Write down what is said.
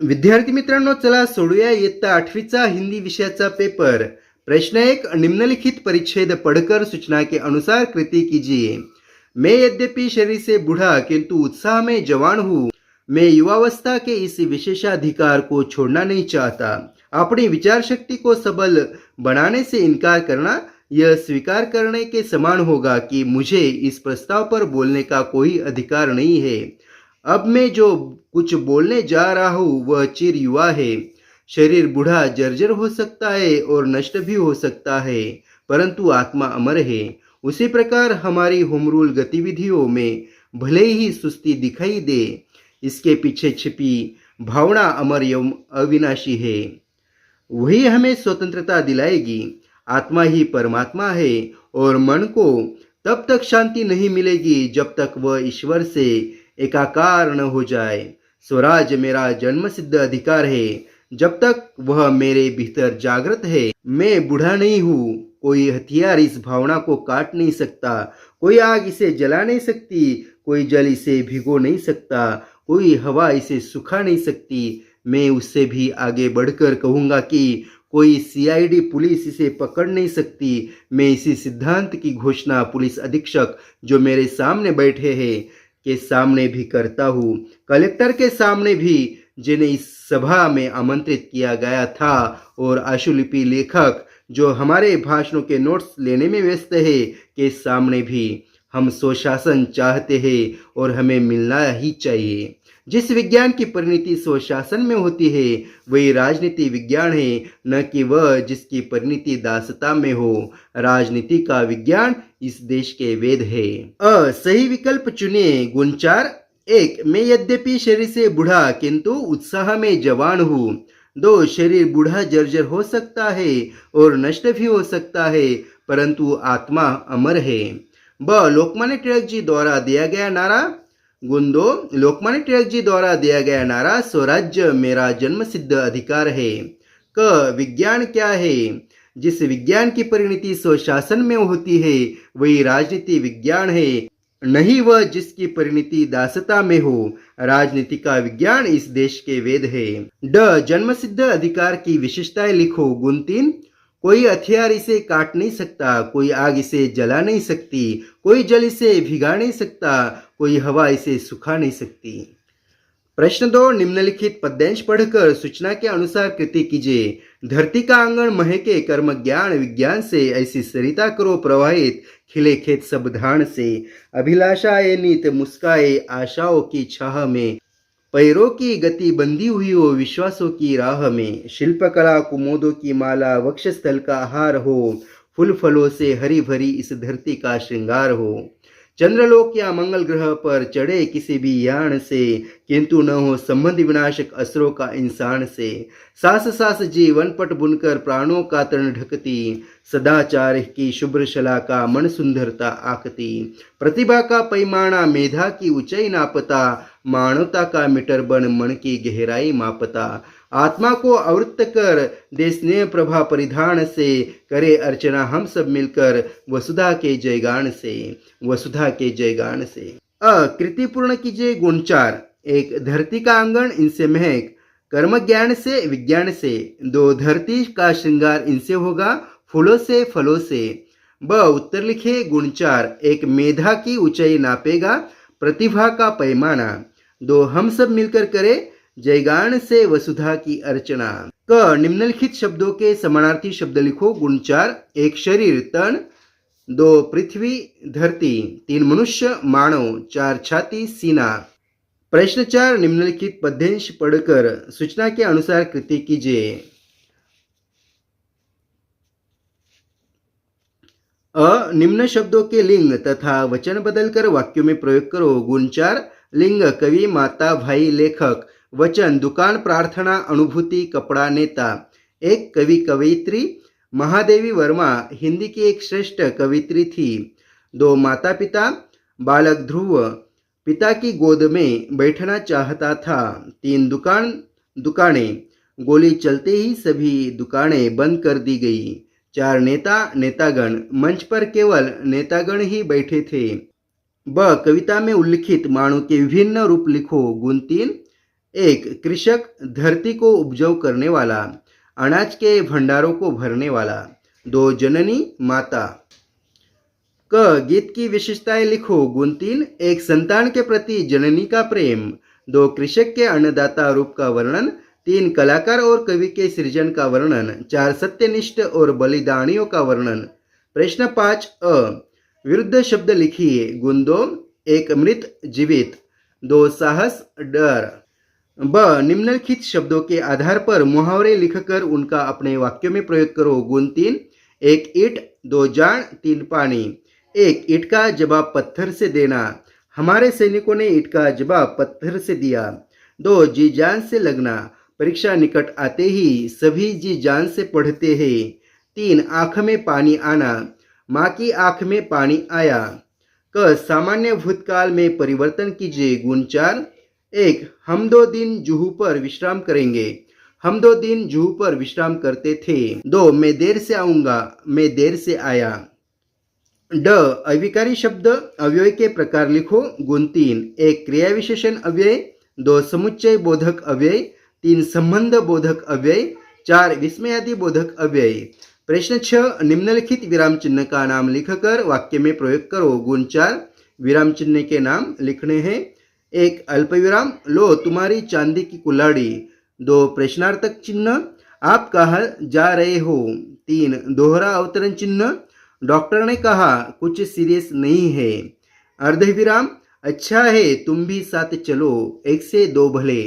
विद्यार्थी मित्रांनो, चला सोडूया इयत्ता 8वीचा हिंदी विषयाचा पेपर। प्रश्न 1, निम्नलिखित परिच्छेद पढ़कर सूचना के अनुसार कृति कीजिए। मैं यद्यपि शरीर से बूढ़ा किंतु उत्साह में जवान हूँ। मैं युवावस्था के इस विशेषाधिकार को छोड़ना नहीं चाहता। अपनी विचार शक्ति को सबल बनाने से इनकार करना यह स्वीकार करने के समान होगा कि मुझे इस प्रस्ताव पर बोलने का कोई अधिकार नहीं है। अब मैं जो कुछ बोलने जा रहा हूँ वह चिर युवा है। शरीर बूढ़ा जर्जर हो सकता है और नष्ट भी हो सकता है, परंतु आत्मा अमर है। उसी प्रकार हमारी होमरूल गतिविधियों में भले ही सुस्ती दिखाई दे, इसके पीछे छिपी भावना अमर एवं अविनाशी है। वही हमें स्वतंत्रता दिलाएगी। आत्मा ही परमात्मा है और मन को तब तक शांति नहीं मिलेगी जब तक वह ईश्वर से एकाकार न हो जाए। स्वराज मेरा जन्मसिद्ध अधिकार है। जब तक वह मेरे भीतर जागृत है, मैं बूढ़ा नहीं हूँ। कोई हथियार इस भावना को काट नहीं सकता, कोई आग इसे जला नहीं सकती, कोई जल इसे भिगो नहीं सकता, कोई हवा इसे सुखा नहीं सकती। मैं उससे भी आगे बढ़कर कहूँगा कि कोई सीआईडी पुलिस इसे पकड़ नहीं सकती। मैं इसी सिद्धांत की घोषणा पुलिस अधीक्षक जो मेरे सामने बैठे हैं के सामने भी करता हूँ, कलेक्टर के सामने भी जिन्हें इस सभा में आमंत्रित किया गया था, और आशुलिपि लेखक जो हमारे भाषणों के नोट्स लेने में व्यस्त है के सामने भी। हम स्वशासन चाहते हैं और हमें मिलना ही चाहिए। जिस विज्ञान की परिणति स्वशासन में होती है वही राजनीति विज्ञान है, न कि वह जिसकी परिणति दासता में हो। राजनीति का विज्ञान इस देश के वेद है। सही विकल्प चुनिए। गुण 4, 1, मैं यद्यपि शरीर से बूढ़ा किंतु उत्साह में जवान हूँ। 2, शरीर बूढ़ा जर्जर हो सकता है और नष्ट भी हो सकता है, परंतु आत्मा अमर है। ब, लोकमान्य तिलक जी द्वारा दिया गया नारा। गुण 2, लोकमान्य तिलक जी द्वारा दिया गया नारा स्वराज्य मेरा जन्मसिद्ध अधिकार है। क, विज्ञान क्या है? जिस विज्ञान की परिणति स्वशासन में होती है वही राजनीति विज्ञान है, नहीं वह जिसकी परिणति दासता में हो। राजनीति का विज्ञान इस देश के वेद है। ड, जन्मसिद्ध अधिकार की विशेषताएं लिखो। गुण 3, कोई हथियार इसे काट नहीं सकता, कोई आग इसे जला नहीं सकती, कोई जल इसे भिगा नहीं सकता, कोई हवा इसे सुखा नहीं सकती। प्रश्न 2, निम्नलिखित पद्यांश पढ़कर सूचना के अनुसार कृति कीजिए। धरती का आंगन महके कर्म ज्ञान विज्ञान से, ऐसी सरिता करो प्रवाहित खिले खेत सब धान से। अभिलाषाएं नीत मुस्काए आशाओं की छाह में, पैरों की गति बंधी हुई हो विश्वासों की राह में। शिल्पकला कुमोदों की माला वक्षस्थल का हार हो, फूल फलों से हरी भरी इस धरती का श्रृंगार हो। चंद्रलोक या मंगल ग्रह पर चढ़े किसी भी यान से, किंतु न हो संबंध विनाशक असरों का इंसान से। सास सास जीवन पट बुनकर प्राणों का तन ढकती, सदाचार की शुभ्र शलाका मन सुंदरता आकती। प्रतिभा का पैमाना मेधा की ऊंचाई नापता, मानवता का मीटर बन मन की गहराई मापता। आत्मा को आवृत्त कर दे स्नेह प्रभा परिधान से, करे अर्चना हम सब मिलकर वसुधा के जयगान से, वसुधा के जयगान से। कृति पूर्ण कीजिए। गुण 4, 1, धरती का आंगन इनसे महक कर्म ज्ञान से विज्ञान से। 2, धरती का श्रृंगार इनसे होगा फूलों से फलों से। ब, उत्तर लिखे। गुण 4, 1, मेधा की ऊंचाई नापेगा प्रतिभा का पैमाना। 2, हम सब मिलकर करे जयगान से वसुधा की अर्चना। क, निम्नलिखित शब्दों के समानार्थी शब्द लिखो। गुण 4, 1, शरीर तन, 2, पृथ्वी धरती, 3, मनुष्य मानव, 4, छाती सीना। प्रश्न 4, निम्नलिखित पद्यांश पढ़कर सूचना के अनुसार कृति कीजिए। अ, निम्न शब्दों के लिंग तथा वचन बदलकर वाक्यों में प्रयोग करो। गुण 4, लिंग कवि माता भाई लेखक। वचन दुकान प्रार्थना अनुभूति कपड़ा नेता। 1, कवि कवयित्री महादेवी वर्मा हिंदी की एक श्रेष्ठ कवित्री थी। 2, माता पिता बालक ध्रुव पिता की गोद में बैठना चाहता था। 3, दुकानें गोली चलते ही सभी दुकानें बंद कर दी गई। 4, नेतागण मंच पर केवल नेतागण ही बैठे थे। ब, कविता में उल्लिखित मानव के विभिन्न रूप लिखो। गुण 3, एक कृषक धरती को उपजाऊ करने वाला, अनाज के भंडारों को भरने वाला। दो जननी माता। क गीत की विशेषताएं लिखो। गुण 3, एक संतान के प्रति जननी का प्रेम। दो कृषक के अन्नदाता रूप का वर्णन। 3 कलाकार और कवि के सृजन का वर्णन। 4 सत्यनिष्ठ और बलिदानियों का वर्णन। प्रश्न 5 अ विरुद्ध शब्द लिखिए। गुण 2, एक मृत जीवित। 2 साहस डर। ब निम्नलिखित शब्दों के आधार पर मुहावरे लिखकर उनका अपने वाक्यों में प्रयोग करो। गुण 3, एक ईंट, 2 जान, 3 पानी। एक ईंट का जवाब पत्थर से देना। हमारे सैनिकों ने ईंट का जवाब पत्थर से दिया। 2 जी जान से लगना। परीक्षा निकट आते ही सभी जी जान से पढ़ते हैं। 3 आंख में पानी आना। माँ की आंख में पानी आया। क सामान्य भूतकाल में परिवर्तन कीजिए। गुण 4, एक हम 2 दिन जुहू पर विश्राम करेंगे। हम 2 दिन जुहू पर विश्राम करते थे। 2 मैं देर से आऊंगा। मैं देर से आया। ड अविकारी शब्द अव्यय के प्रकार लिखो। गुण 3, एक क्रिया विशेषण अव्यय। 2 समुच्चय बोधक अव्यय। 3 संबंध बोधक अव्यय। 4 विस्मयादि बोधक अव्यय। प्रश्न 6 निम्नलिखित विराम चिन्ह का नाम लिखकर वाक्य में प्रयोग करो। गुण 4 विराम चिन्ह के नाम लिखने हैं। 1 अल्पविराम, लो तुम्हारी चांदी की कुल्हाड़ी। 2 प्रश्नार्थक चिन्ह, आप कहाँ जा रहे हो। 3 दोहरा अवतरण चिन्ह, डॉक्टर ने कहा कुछ सीरियस नहीं है। अर्धविराम, अच्छा है तुम भी साथ चलो, 1 से 2 भले।